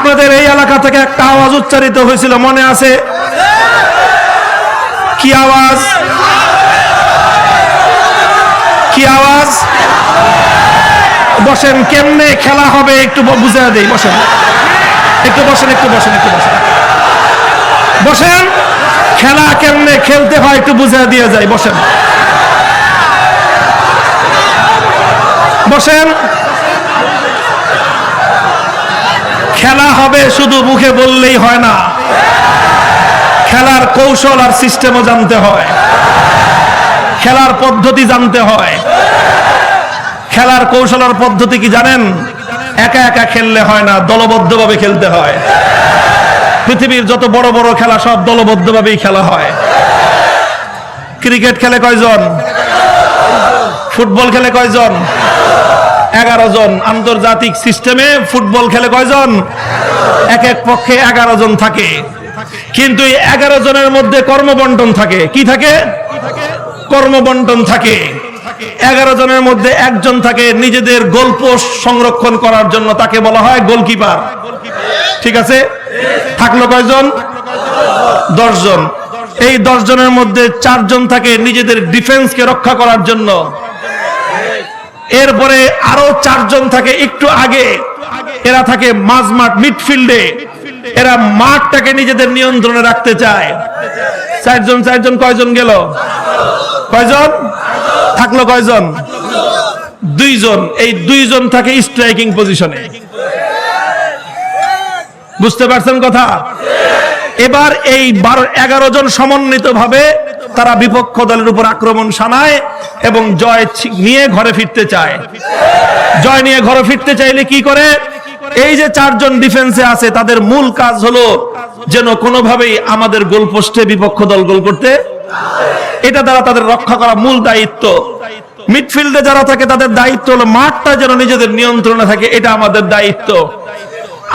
আপনাদের এই এলাকা থেকে একটা আওয়াজ উচ্চারিত হয়েছিল, মনে আছে? কি আওয়াজ? কি আওয়াজ? বসেন, কেমনে খেলা হবে একটু বুঝিয়ে দেই। বসেন, একটু বসেন, একটু বসেন, একটু বসেন, বসেন। খেলা কেমনে খেলতে হয় একটু বুঝিয়ে দিয়ে যায়। বসেন, বসেন। খেলা হবে শুধু মুখে বললেই হয় না, খেলার কৌশল আর সিস্টেমও জানতে হয়, খেলার পদ্ধতি জানতে হয়। খেলার কৌশল আর পদ্ধতি কি জানেন? একা একা খেললে হয় না, দলবদ্ধভাবে খেলতে হয়। পৃথিবীর যত বড় বড় খেলা সব দলবদ্ধভাবেই খেলা হয়। ক্রিকেট খেলে কয়জন? ফুটবল খেলে কয়জন? 11 জন। আন্তর্জাতিক সিস্টেমে ফুটবল খেলে কয়জন? এক এক পক্ষে 11 জন থাকে, কিন্তু এই 11 জনের মধ্যে কর্মবন্টন থাকে। কি থাকে? কর্মবন্টন থাকে। 11 জনের মধ্যে একজন থাকে নিজেদের গোলপোস্ট সংরক্ষণ করার জন্য, তাকে বলা হয় গোলকিপার। ঠিক আছে? থাকলো কয়জন? 10 জন। এই 10 জনের মধ্যে 4 জন থাকে নিজেদের ডিফেন্সকে রক্ষা করার জন্য। এরপরে আরো 4 জন থাকে একটু আগে, এরা থাকে মাঝমাঠ, মিডফিল্ডে। এরা মাঠটাকে নিজেদের নিয়ন্ত্রণে রাখতে চায়। 4 জন কয়জন গেল? কয়জন থাকলো? কয়জন? 2 জন। এই 2 জন থাকে স্ট্রাইকিং পজিশনে। বুঝতে পারছেন কথা? এবার এই 11 জন সমন্বিত ভাবে তারা বিপক্ষ দলের উপর আক্রমণ শানায় এবং জয় নিয়ে ঘরে ফিরতে চায়। জয় নিয়ে ঘরে ফিরতে চাইলে কি করে? এই যে 4 জন ডিফেন্সে আছে, তাদের মূল কাজ হলো যেন কোনোভাবেই আমাদের গোলপোস্টে বিপক্ষ দল গোল করতে, এটা দ্বারা তাদের রক্ষা করা মূল দায়িত্ব। মিডফিল্ডে যারা থাকে তাদের দায়িত্ব হলো মাঠটা যেন নিজেদের নিয়ন্ত্রণে থাকে, এটা আমাদের দায়িত্ব।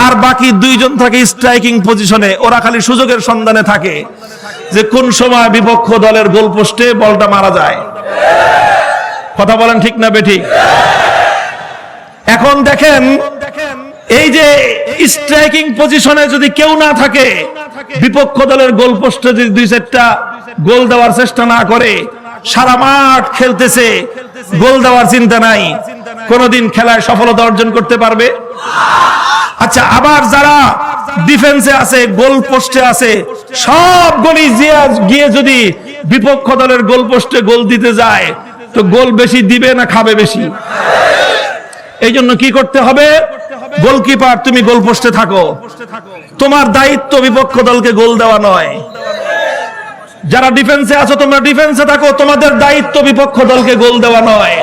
আর বাকি 2 জন থাকে স্ট্রাইকিং পজিশনে, ওরা খালি সুযোগের সন্ধানে থাকে যে কোন সময় বিপক্ষ দলের গোলপোস্টে বলটা মারা যায়। কথা বলেন ঠিক না বেঠিক? এখন দেখেন, এই যে স্ট্রাইকিং পজিশনে যদি কেউ না থাকে, বিপক্ষ দলের গোলপোস্টে যদি 2-4টা গোল দেওয়ার চেষ্টা না করে, সারা মাঠ খেলতেছে, গোল দেওয়ার চিন্তা নাই, কোনদিন খেলায় সফলতা অর্জন করতে পারবে? আচ্ছা, আবার যারা ডিফেন্সে আছে, গোল পোস্টে আছে, সব গলি গিয়ে যদি বিপক্ষ দলের গোল পোস্টে গোল দিতে যায়, তো গোল বেশি দিবে না খাবে বেশি? এই জন্য কি করতে হবে? গোলকিপার, তুমি গোল পোস্টে থাকো, তোমার দায়িত্ব বিপক্ষ দলকে গোল দেওয়া নয়। যারা ডিফেন্সে আছো তোমরা ডিফেন্সে থাকো, তোমাদের দায়িত্ব বিপক্ষ দলকে গোল দেওয়া নয়।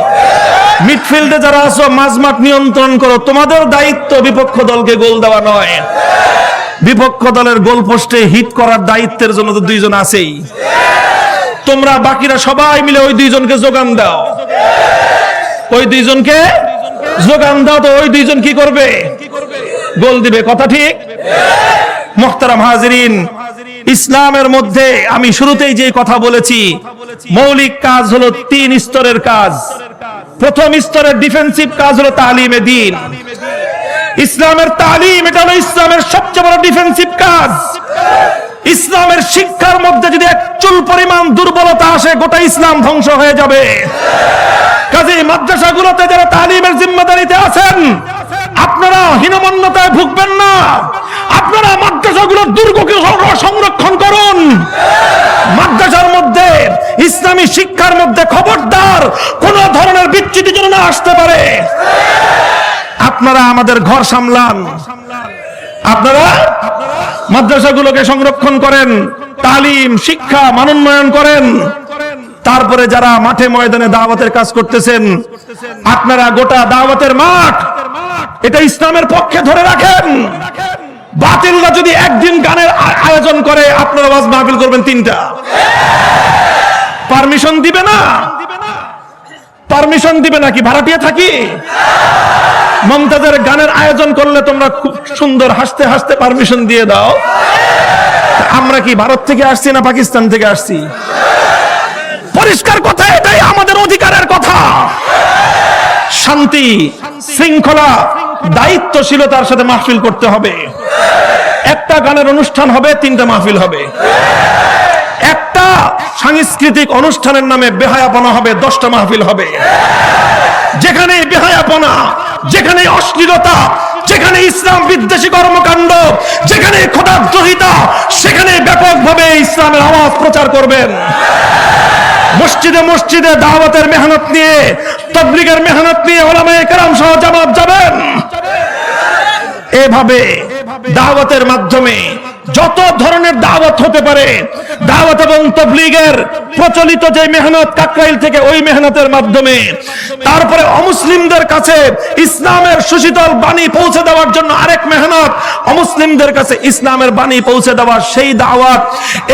মিডফিল্ডে যারা আছো মাঝমাঠ নিয়ন্ত্রণ করো, তোমাদের দায়িত্ব বিপক্ষ দলকে গোল দেওয়া নয়। বিপক্ষ দলের গোল পোস্টে হিট করার দায়িত্বের জন্য তো 2 জন আছেই। তোমরা বাকিরা সবাই মিলে ওই 2 জনকে যোগান দাও, ওই 2 জনকে যোগান দাও, তো ওই 2 জন কি করবে? গোল দিবে। কথা ঠিক? মুহতারাম হাজিরিন, ইসলামের মধ্যে আমি শুরুতেই যে কথা বলেছি, মৌলিক কাজ হলো 3 স্তরের কাজ। প্রথম স্তরের ডিফেন্সিভ কাজ হলো তালিমে দ্বীন। ইসলামের তালিম, এটা হলো ইসলামের সবচেয়ে বড় ডিফেন্সিভ কাজ। ইসলামের শিক্ষার মধ্যে যদি এক চুল পরিমাণ দুর্বলতা আসে, গোটা ইসলাম ধ্বংস হয়ে যাবে। কাজেই মাদ্রাসাগুলোতে যারা তালিমের জিম্মাদারিতে আছেন, আপনারা হীনমন্যতায় ভুগবেন না। আপনারা মাদ্রাসাগুলোর দুর্গকে সংরক্ষণ করুন। মাদ্রাসার মধ্যে, ইসলামী শিক্ষার মধ্যে খবরদার কোন ধরনের বিচ্যুতি যেন না আসতে পারে। আপনারা আমাদের ঘর সামলান, আপনারা মাদ্রাসাগুলোকে সংরক্ষণ করেন, তালিম শিক্ষা মানোন্নয়ন করেন। তারপরে যারা মাঠে ময়দানে দাওয়াতের কাজ করতেছেন, আপনারা গোটা দাওয়াতের মাঠ এটা ইসলামের পক্ষে ধরে রাখেন। বাতিলরা যদি একদিন গানের আয়োজন করে, আপনারা ওয়াজ মাহফিল করবেন 3টা। পারমিশন দিবে না? পারমিশন দিবে নাকি? ভাড়াটিয়া থাকি? মমতাজের গানের আয়োজন করলে তোমরা খুব সুন্দর হাসতে হাসতে পারমিশন দিয়ে দাও। আমরা কি ভারত থেকে আসছি না পাকিস্তান থেকে আসছি? পরিষ্কার কথা, এটাই আমাদের অধিকারের কথা। শান্তি, শৃঙ্খলা, দায়িত্বশীলতার সাথে মাহফিল করতে হবে। একটা গানের অনুষ্ঠান হবে, 3টা মাহফিল হবে। একটা সাংস্কৃতিক অনুষ্ঠানের নামে বেহায়াপনা হবে, 10টা মাহফিল হবে। যেখানে বেহায়াপনা, যেখানে অশ্লীলতা, যেখানে ইসলাম বিদ্বেষী কর্মকাণ্ড, যেখানে খোদাদ্রোহিতা, সেখানে ব্যাপকভাবে ইসলামের আওয়াজ প্রচার করবেন। মসজিদে মসজিদে দাওয়াতের মেহনত নিয়ে, তাবলীগের মেহনত নিয়ে উলামায়ে কেরাম সহ জামাত যাবেন। এভাবে দাওয়াতের মাধ্যমে যত ধরনের দাওয়াত হতে পারে, দাওয়াত এবং তাবলীগের প্রচলিত যে মেহনত কাকরাইল থেকে, ওই মেহনতের মাধ্যমে, তারপরে অমুসলিমদের কাছে ইসলামের সুশীতল বাণী পৌঁছে দেওয়ার জন্য আরেক মেহনত, অমুসলিমদের কাছে ইসলামের বাণী পৌঁছে দেওয়ার সেই দাওয়াত,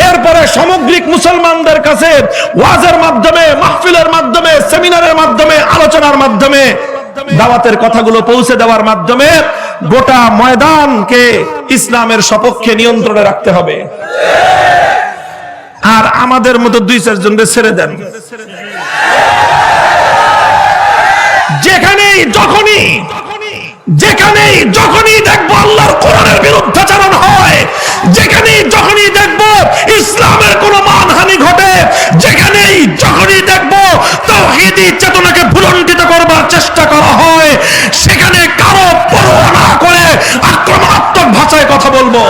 এরপরে সামগ্রিক মুসলমানদের কাছে ওয়াজের মাধ্যমে, মাহফিলের মাধ্যমে, সেমিনারের মাধ্যমে, আলোচনার মাধ্যমে দাওয়াতের কথাগুলো পৌঁছে দেওয়ার মাধ্যমে গোটা ময়দানকে ইসলামের সপক্ষে নিয়ন্ত্রণে রাখতে হবে। আর আমাদের মতো 2-4 জনকে ছেড়ে দেন। যেখানেই যখনই দেখবো আল্লাহর কোরআনের বিরুদ্ধাচরণ হয়, যেখানেই যখনই দেখবো ইসলামের কোন মানহানি ঘটে, যেখানেই যখনই দেখবো তাওহীদি চেতনাকে ভুলণ্ঠিত করবার চেষ্টা করা হয়, সেখানে কারো পরোয়া না করে আক্রমণাত্মক ভাষায় কথা বলবো।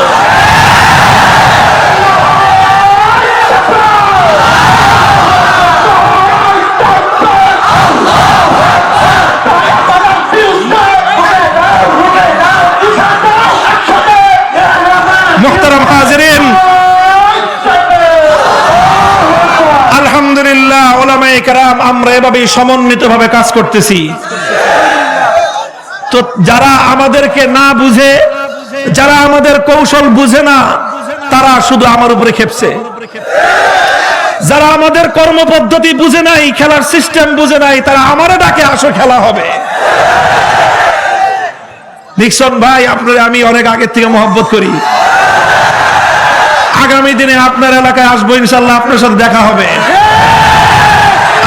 মুহতারাম হাজিরিন, আলহামদুলিল্লাহ, উলামায়ে কেরাম আমরা এভাবেই সমন্বিতভাবে কাজ করতেছি। তো যারা আমাদেরকে না বুঝে, যারা আমাদের কৌশল বুঝে না, তারা শুধু আমার উপরে খেপছে। যারা আমাদের কর্মপদ্ধতি বুঝে নাই, খেলার সিস্টেম বুঝে নাই, তারা আমারে ডাকে, আসো খেলা হবে। নিক্সন ভাই, আপনার আমি অনেক আগের থেকে মহব্বত করি। আগামী দিনে আপনার এলাকায় আসবো ইনশাল্লাহ, আপনার সাথে দেখা হবে,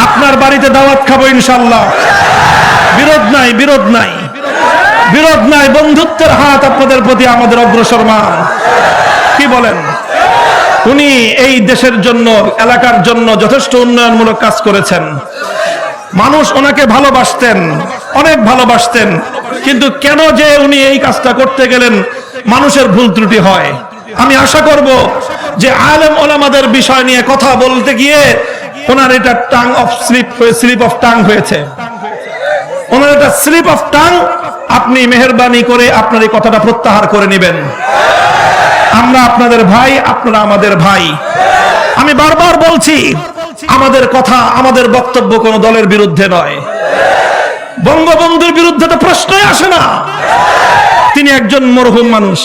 আপনার বাড়িতে দাওয়াত খাবো ইনশাল্লাহ। বিরোধ নাই, বিরোধ নাই, বিরোধ নাই, বন্ধুত্বের হাত আপনাদের প্রতি আমাদের অগ্রসরমান। কি বলেন? উনি এই দেশের জন্য, এলাকার জন্য যথেষ্ট উন্নয়নমূলক কাজ করেছেন। মানুষ ওনাকে ভালোবাসতেন, অনেক ভালোবাসতেন, কিন্তু কেন যে উনি এই কাজটা করতে গেলেন, মানুষের ভুল ত্রুটি হয়। আমি আশা করব যে আলেম ওলামাদের বিষয় নিয়ে কথা বলতে গিয়ে ওনার এটা স্লিপ অফ টাং হয়েছে, ওনার এটা স্লিপ অফ টাং। আপনি মেহেরবানি করে আপনার এই কথাটা প্রত্যাহার করে নেবেন। আমরা আপনাদের ভাই, আপনারা আমাদের ভাই। আমি বারবার বলছি, আমাদের কথা, আমাদের বক্তব্য কোন দলের বিরুদ্ধে নয়। বঙ্গবন্ধুর বিরুদ্ধে তো প্রশ্নই আসে না। তিনি একজন মরহুম মানুষ,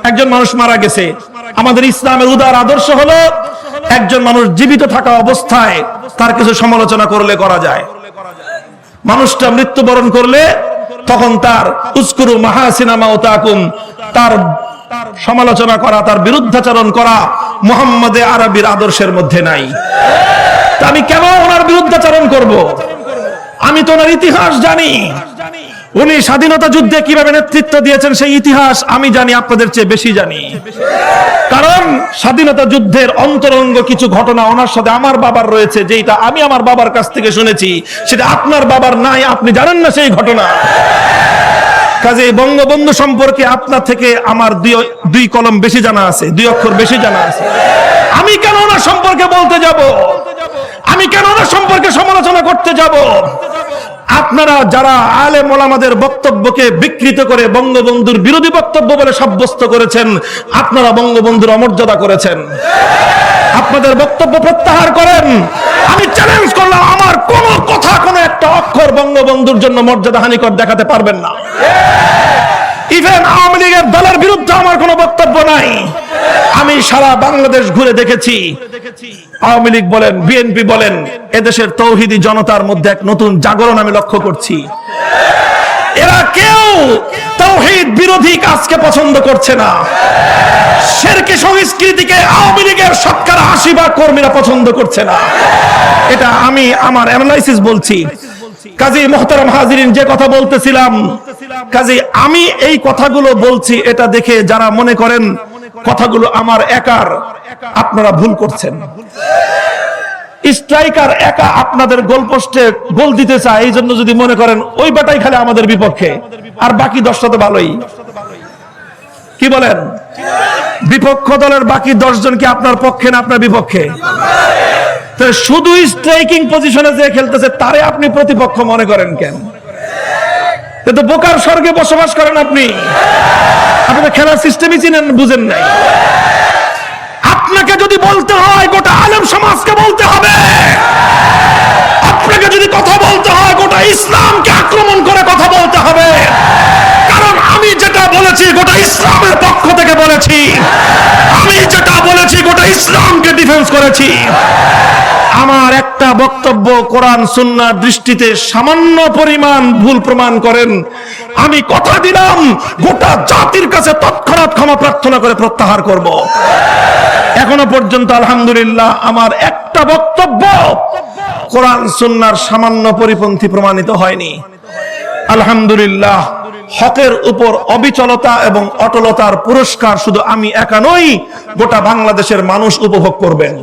একজন মানুষ মারা গেছে। আমাদের ইসলামের উদার আদর্শ হলো একজন মানুষ জীবিত থাকা অবস্থায় তার কিছু সমালোচনা করলে করা যায়। মানুষটা মৃত্যুবরণ করলে তখন তার উস্কুরু মাহাসিনা মাউতাকুম, তার সমালোচনা করা, তার বিরুদ্ধাচরণ করা মুহাম্মদে আরবির আদর্শের মধ্যে নাই। তা আমি কেন ওনার বিরুদ্ধাচরণ করব? আমি তো ওনার ইতিহাস জানি। উনি স্বাধীনতা যুদ্ধে কিভাবে নেতৃত্ব দিয়েছেন সেই ইতিহাস আমি জানি, আপনাদের চেয়ে বেশি জানি। কারণ স্বাধীনতা যুদ্ধের অন্তরঙ্গ কিছু ঘটনা ওনার সাথে আমার বাবার রয়েছে, যেটা আমি আমার বাবার কাছ থেকে শুনেছি, সেটা আপনার বাবার নাই, আপনি জানেন না সেই ঘটনা। কাজে বঙ্গবন্ধু সম্পর্কে আপনার থেকে আমার দুই কলম বেশি জানা আছে, 2 অক্ষর বেশি জানা আছে। আমি কেন ওনার সম্পর্কে বলতে যাব? আমি কেন ওনার সম্পর্কে সমালোচনা করতে যাব? আপনারা যারা আলেম ওলামাদের বক্তব্যকে বিকৃত করে বঙ্গবন্ধুর বিরোধী বক্তব্য বলে সাব্যস্ত করেছেন, আপনারা বঙ্গবন্ধুর অমর্যাদা করেছেন। আপনাদের বক্তব্য প্রত্যাহার করেন। আমি চ্যালেঞ্জ করলাম, আমার কোন কথা, কোন একটা অক্ষর বঙ্গবন্ধুর জন্য মর্যাদা হানিকর দেখাতে পারবেন না। ইভেন আওয়ামী লীগের দলের বিরুদ্ধে আমার কোনো বক্তব্য নাই। আমি সারা বাংলাদেশ ঘুরে দেখেছি, আওয়ামী লীগ বলেন, বিএনপি বলেন, এদেশের তৌহিদি জনতার মধ্যে এক নতুন জাগরণ আমি লক্ষ্য করছি। এরা কেউ তাওহীদ বিরোধী কাজকে পছন্দ করছে না। শিরকি সংস্কৃতিকে আওয়ামী লীগের 80% কর্মীরা পছন্দ করছে না। এটা আমি আমার অ্যানালাইসিস বলছি। কাজী মুহতারাম হাজিরিন, যে কথা বলতেছিলাম, কাজী আমি এই কথাগুলো বলছি এটা দেখে যারা মনে করেন কথাগুলো আমার একার, আপনারা ভুল করছেন। স্ট্রাইকার একা আপনাদের গোলপোস্টে গোল দিতে চায়, এই জন্য যদি মনে করেন ওই বাটাই খালি আমাদের বিপক্ষে, আর বাকি 10টা তো ভালোই। কি বলেন? বিপক্ষ দলের বাকি 10 জন কি আপনার পক্ষে না আপনার বিপক্ষে? তো শুধু স্ট্রাইকিং পজিশনে যে খেলতেছে তারে আপনি প্রতিপক্ষ মনে করেন কেন? তো বোকার স্বর্গে বসবাস করেন আপনি। আপনি তো খেলার সিস্টেমই চিনেন, বুঝেন নাই। আপনাকে যদি বলতে হয় গোটা আলেম সমাজকে বলতে হবে, আপনাকে যদি কথা বলতে হয় গোটা ইসলামকে আক্রমণ করে কথা বলতে হবে। কারণ আমি যেটা বলেছি গোটা ইসলামের পক্ষ থেকে বলেছি, আমি যেটা বলেছি গোটা ইসলামকে ডিফেন্স করেছি। আমার একটা বক্তব্য কোরআন সুন্নাহর দৃষ্টিতে সামান্য পরিমাণ ভুল প্রমাণ করেন, আমি কথা দিলাম গোটা জাতির কাছে তৎক্ষণাৎ ক্ষমা প্রার্থনা করে প্রত্যাহার করব। এখনো পর্যন্ত আলহামদুলিল্লাহ আমার একটা বক্তব্য কোরআন সুন্নাহর সামান্য পরিপন্থী প্রমাণিত হয়নি। আলহামদুলিল্লাহ, হকের উপর অবিচলতা এবং অটলতার পুরস্কার শুধু আমি একা নই, গোটা বাংলাদেশের মানুষ উপভোগ করবেন।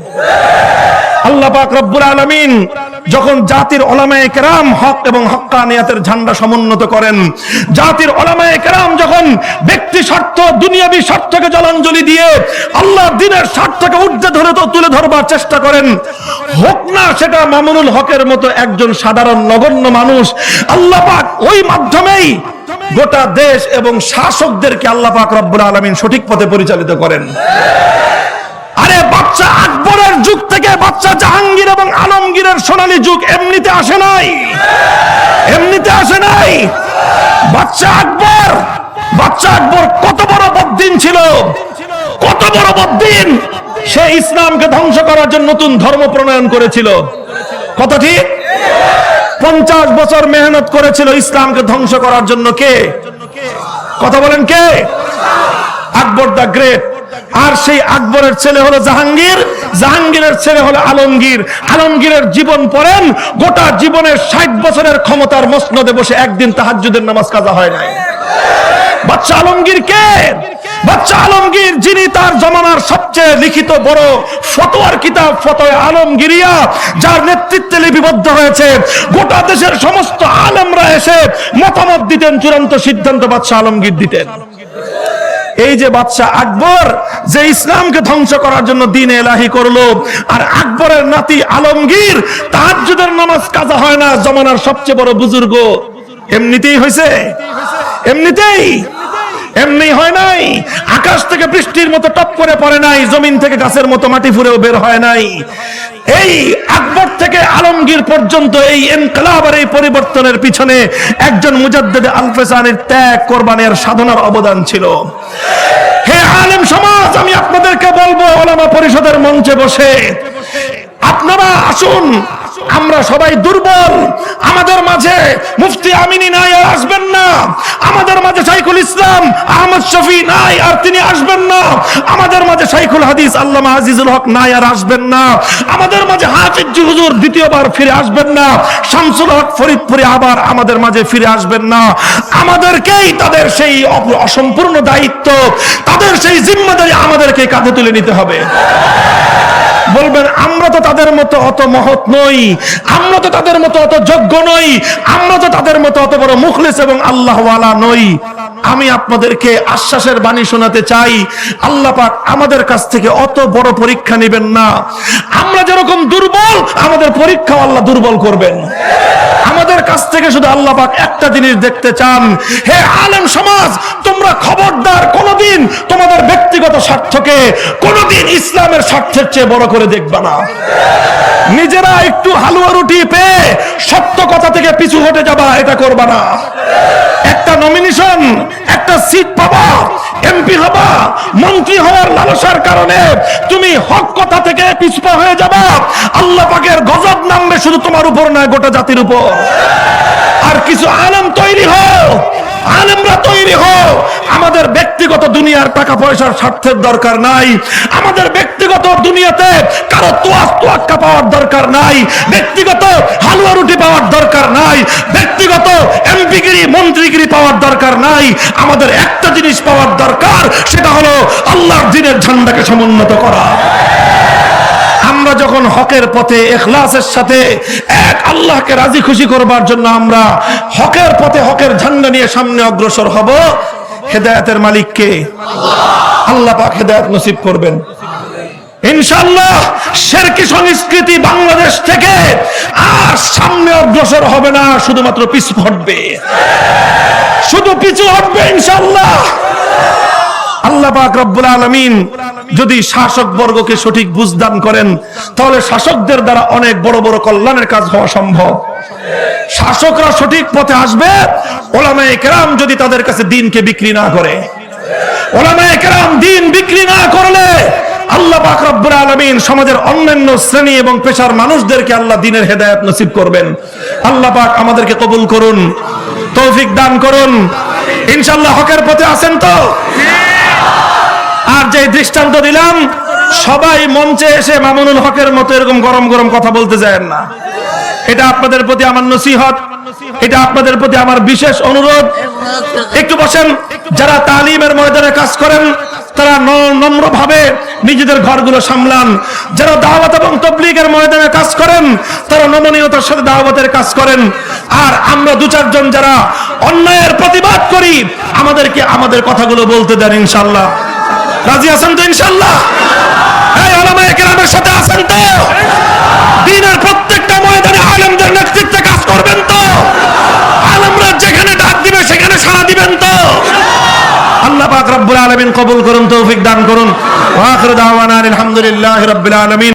আল্লাহ পাক রব্বুল আলামিন যখন জাতির উলামায়ে কেরাম হক এবং হক্কানিয়াতের ঝান্ডা সমুন্নত করেন, জাতির উলামায়ে কেরাম যখন ব্যক্তি স্বার্থ দুনিয়াবী স্বার্থকে জলাঞ্জলি দিয়ে আল্লাহর দ্বীনের স্বার্থকে ঊর্ধ্বে ধরে তো তুলে ধরবার চেষ্টা করেন, হোক না সেটা মামুনুল হকের মতো একজন সাধারণ নগণ্য মানুষ, আল্লাহ পাক ওই মাধ্যমেই গোটা দেশ এবং শাসকদেরকে আল্লাহ পাক রব্বুল আলামিন সঠিক পথে পরিচালিত করেন। আরে বাচ্চা আকবরের যুগ থেকে বাচ্চা জাহাঙ্গীর এবং আলমগীরের সোনালী যুগ এমনিতে আসে নাই, এমনিতে আসে নাই। বাচ্চা আকবর কত বড় বদ্দিন ছিল, কত বড় বদ্দিন। সে ইসলামকে ধ্বংস করার জন্য নতুন ধর্ম প্রণয়ন করেছিল। কত ঠিক? 50 বছর মেহনত করেছিল ইসলামকে ধ্বংস করার জন্য। কে? কথা বলেন কে? আকবর দা গ্রেট। আর সেই আকবরের ছেলে হলো জাহাঙ্গীর, জাহাঙ্গীরের ছেলে হলো আলমগীর। আলমগীরের জীবন পড়েন, গোটা জীবনের 60 বছরের ক্ষমতার মসনদে বসে একদিন তাহাজ্জুদের নামাজ কাজা হয় নাই। বাচ্চা আলমগীর কে? বাচ্চা আলমগীর যিনি তার জমানার সবচেয়ে লিখিত বড় ফতোয়ার কিতাব ফতোয়া আলমগীরিয়া, যার নেতৃত্বে লিপিবদ্ধ হয়েছে, গোটা দেশের সমস্ত আলেমরা এসে মতামত দিতেন, চূড়ান্ত সিদ্ধান্ত বাচ্চা আলমগীর দিতেন। এই যে বাদশা আকবর যে ইসলামকে ধ্বংস করার জন্য দ্বীন এলাহি করলো, আর আকবরের নাতি আলমগীর তাহাজ্জুদের নামাজ কাজা হয় না, জমানার সবচেয়ে বড় বুজুর্গ। এমনিতেই হয়েছে? এমনিতেই? এমনি হয় নাই। আকাশ থেকে বৃষ্টির মতো টপ করে পড়ে নাই, জমিন থেকে গাছের মতো মাটি ফুঁড়েও বের হয় নাই। এই আকবর থেকে আলমগীর পর্যন্ত এই ইনকিলাব আর এই পরিবর্তনের পিছনে একজন মুজাদ্দিদ আল-ফিসানির ত্যাগ, কোরবানির সাধনার অবদান ছিল। হে আলেম সমাজ, আমি আপনাদেরকে বলবো, উলামা পরিষদের মঞ্চে বসে আপনারা আসুন, আমরা সবাই দুর্বল। আমাদের মাঝে মুফতি আমিনী নাই, আর আসবেন না। আমাদের মাঝে শাইখুল ইসলাম আহমদ শফি নাই, আর তিনি আসবেন না। আমাদের মাঝে শাইখুল হাদিস আল্লামা আজিজুল হক নাই, আর আসবেন না। আমাদের মাঝে হাফিজ হুজুর দ্বিতীয়বার ফিরে আসবেন না। শামসুল হক ফরিদপুরে আবার আমাদের মাঝে ফিরে আসবেন না। আমাদেরকেই তাদের সেই অসম্পূর্ণ দায়িত্ব, তাদের সেই জিম্মাদারি আমাদেরকে কাঁধে তুলে নিতে হবে। বলবেন আমরা তো তাদের মতো অত মহৎ নই, আমরা তো তাদের মতো অত যোগ্য নই, আমরা তো তাদের মতো অত বড় মুখলিস এবং আল্লাহওয়ালা নই। আমি আপনাদেরকে আশ্বাসের বাণী শোনাতে চাই, আল্লাহ পাক আমাদের কাছ থেকে অত বড় পরীক্ষা নেবেন না। আমরা যেরকম দুর্বল, আমাদের পরীক্ষা আল্লাহ দুর্বল করবেন। আমাদের কাছ থেকে শুধু আল্লাহ পাক একটা জিনিস দেখতে চান, হে আলেম সমাজ, তোমরা খবরদার কোনোদিন তোমাদের ব্যক্তিগত স্বার্থকে কোনোদিন ইসলামের স্বার্থের চেয়ে বড় করে দেখবা না। নিজেরা একটু হালুয়া রুটি পেয়ে সত্য কথা থেকে পিছু হটে যাবা, এটা করবা না। একটা নমিনেশন, একটা সিট পাবা, এমপি হবা, মন্ত্রী হওয়ার লালসার কারণে তুমি হক কথা থেকে পিছপা হয়ে যাবা, আল্লাহ পাকের গজব নামবে শুধু তোমার উপর নয়, গোটা জাতির উপর। আর কিছু আলেম তৈরি হও, আলেমরা তৈরি হও। আমাদের ব্যক্তিগত দুনিয়ার টাকা পয়সার স্বার্থের দরকার নাই, আমাদের ব্যক্তিগত দুনিয়াতে কারো তোয়াক্কা পাওয়ার দরকার নাই, ব্যক্তিগত হালুয়া রুটি পাওয়ার দরকার নাই, ব্যক্তিগত এমপিগিরি মন্ত্রীগিরি পাওয়ার দরকার নাই। আমাদের একটা জিনিস পাওয়ার দরকার, সেটা হলো আল্লাহর দ্বীনের ইমানটাকে সমুন্নত করা। আমরা যখন হকের পথে ইখলাসের সাথে এক আল্লাহকে রাজি খুশি করবার জন্য আমরা হকের পথে হকের ঝান্ডা নিয়ে সামনে অগ্রসর হব, হেদায়েতের মালিক কে? আল্লাহ পাক হেদায়েত নসিব করবেন ইনশাআল্লাহ। শিরকি সংস্কৃতি বাংলাদেশ থেকে আর সামনে অগ্রসর হবে না, শুধুমাত্র পিছু হটবে, শুধু পিছু হটবে ইনশাআল্লাহ। আল্লাহ পাক রব্বুল আলামিন যদি শাসক বর্গকে সঠিক বুঝদান করেন, তাহলে শাসকদের দ্বারা অনেক বড় বড় কল্যাণের কাজ হওয়া সম্ভব। শাসকরা সঠিক পথে আসবে উলামায়ে কেরাম যদি তাদের কাছে দ্বীনকে বিক্রি না করে। উলামায়ে কেরাম দ্বীন বিক্রি না করলে আল্লাহ পাক রব্বুল আলামিন সমাজের অন্যান্য শ্রেণী এবং পেশার মানুষদেরকে আল্লাহ দ্বীনের হেদায়েত নসিব করবেন। আল্লাহ পাক আমাদেরকে কবুল করুন, তৌফিক দান করুন। ইনশাআল্লাহ হকের পথে আছেন তো? আর যে দৃষ্টান্ত দিলাম, সবাই মঞ্চে এসে মামুনুল হকের মতো এরকম গরম গরম কথা বলতে যায় না। এটা আপনাদের প্রতি আমার নসিহত, এটা আপনাদের প্রতি আমার বিশেষ অনুরোধ। একটু বসেন। যারা তালিমের ময়দানে কাজ করেন তারা নম্রভাবে নিজেদের ঘরগুলো সামলান। যারা দাওয়াত এবং তাবলীগের ময়দানে কাজ করেন তারা নমনীয়তার সাথে দাওয়াতের কাজ করেন। আর আমরা দু চারজন যারা অন্যায়ের প্রতিবাদ করি, আমাদেরকে আমাদের কথাগুলো বলতে দেন ইনশাআল্লাহ। রাজি আছেন তো ইনশাআল্লাহ? এই উলামায়ে কেরামের সাথে আছেন তো? দ্বীনের প্রত্যেকটা ময়দানে আলেমদের নেতৃত্বে কাজ করবেন তো? আলেমরা যেখানে ডাক দিবে সেখানে সাড়া দিবেন তো? আল্লাহ পাক রব্বুল আলামিন কবুল করুন, তৌফিক দান করুন। ওয়া আখিরু দাওয়ানা আলহামদুলিল্লাহি রাব্বিল আলামিন।